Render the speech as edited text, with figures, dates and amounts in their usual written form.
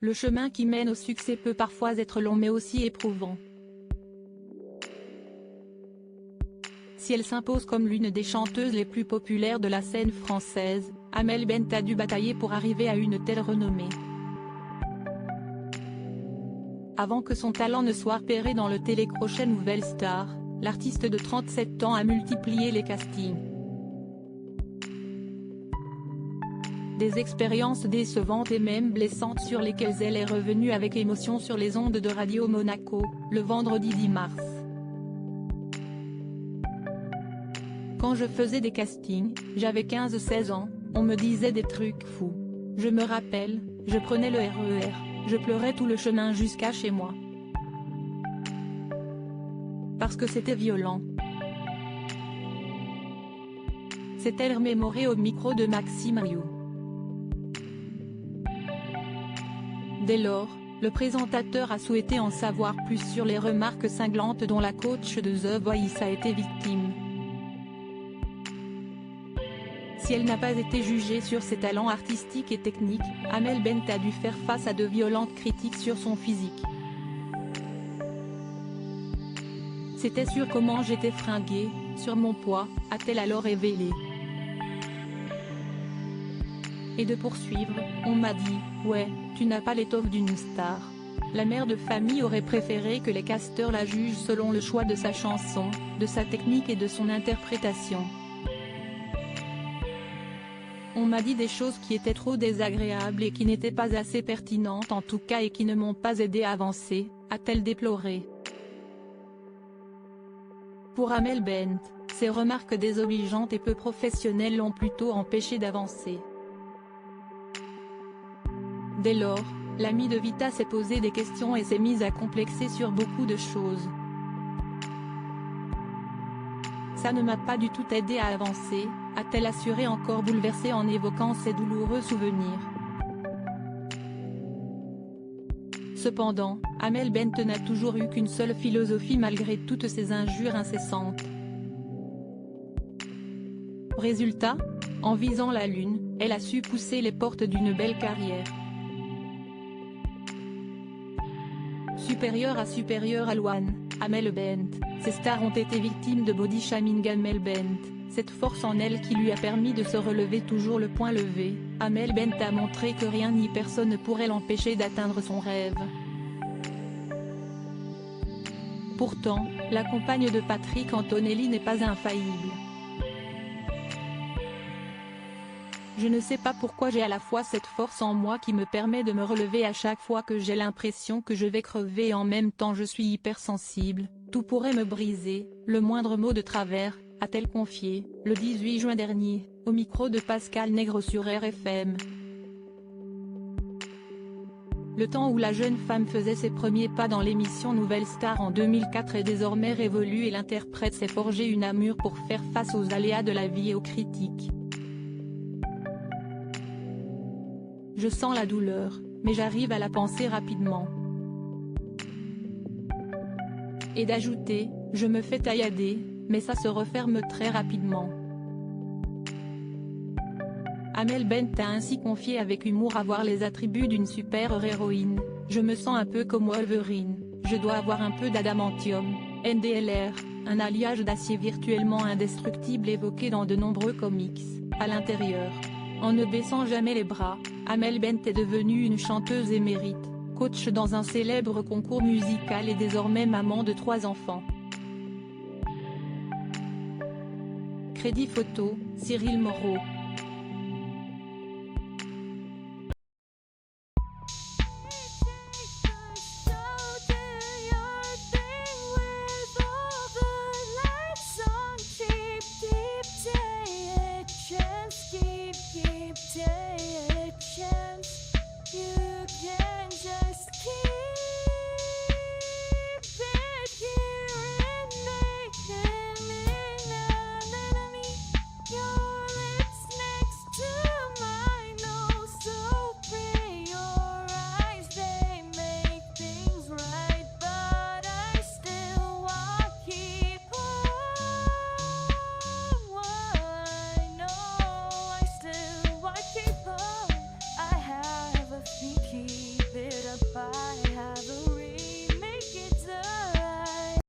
Le chemin qui mène au succès peut parfois être long mais aussi éprouvant. Si elle s'impose comme l'une des chanteuses les plus populaires de la scène française, Amel Bent a dû batailler pour arriver à une telle renommée. Avant que son talent ne soit repéré dans le télécrochet Nouvelle Star, l'artiste de 37 ans a multiplié les castings. Des expériences décevantes et même blessantes sur lesquelles elle est revenue avec émotion sur les ondes de Radio Monaco, le vendredi 10 mars. Quand je faisais des castings, j'avais 15-16 ans, on me disait des trucs fous. Je me rappelle, je prenais le RER, je pleurais tout le chemin jusqu'à chez moi. Parce que c'était violent. S'est-elle remémorée au micro de Maxime Rioux. Dès lors, le présentateur a souhaité en savoir plus sur les remarques cinglantes dont la coach de The Voice a été victime. Si elle n'a pas été jugée sur ses talents artistiques et techniques, Amel Bent a dû faire face à de violentes critiques sur son physique. C'était sur comment j'étais fringuée, sur mon poids, a-t-elle alors révélé. Et de poursuivre, on m'a dit, ouais, tu n'as pas l'étoffe d'une star. La mère de famille aurait préféré que les casteurs la jugent selon le choix de sa chanson, de sa technique et de son interprétation. On m'a dit des choses qui étaient trop désagréables et qui n'étaient pas assez pertinentes en tout cas et qui ne m'ont pas aidé à avancer, a-t-elle déploré. Pour Amel Bent, ces remarques désobligeantes et peu professionnelles l'ont plutôt empêché d'avancer. Dès lors, l'amie de Vita s'est posé des questions et s'est mise à complexer sur beaucoup de choses. Ça ne m'a pas du tout aidé à avancer, a-t-elle assuré encore bouleversée en évoquant ses douloureux souvenirs. Cependant, Amel Bent n'a toujours eu qu'une seule philosophie malgré toutes ces injures incessantes. Résultat, en visant la lune, elle a su pousser les portes d'une belle carrière. Supérieure à Luan, Amel Bent, ces stars ont été victimes de body shaming. Amel Bent, cette force en elle qui lui a permis de se relever toujours le poing levé, Amel Bent a montré que rien ni personne ne pourrait l'empêcher d'atteindre son rêve. Pourtant, la compagne de Patrick Antonelli n'est pas infaillible. Je ne sais pas pourquoi j'ai à la fois cette force en moi qui me permet de me relever à chaque fois que j'ai l'impression que je vais crever et en même temps je suis hypersensible, tout pourrait me briser, le moindre mot de travers, a-t-elle confié, le 18 juin dernier, au micro de Pascal Nègre sur RFM. Le temps où la jeune femme faisait ses premiers pas dans l'émission Nouvelle Star en 2004 est désormais révolu et l'interprète s'est forgé une armure pour faire face aux aléas de la vie et aux critiques. Je sens la douleur, mais j'arrive à la penser rapidement. Et d'ajouter, je me fais taillader, mais ça se referme très rapidement. Amel Bent a ainsi confié avec humour avoir les attributs d'une super-héroïne, je me sens un peu comme Wolverine, je dois avoir un peu d'adamantium, NDLR, un alliage d'acier virtuellement indestructible évoqué dans de nombreux comics, à l'intérieur. En ne baissant jamais les bras, Amel Bent est devenue une chanteuse émérite, coach dans un célèbre concours musical et désormais maman de 3 enfants. Crédit photo, Cyril Moreau.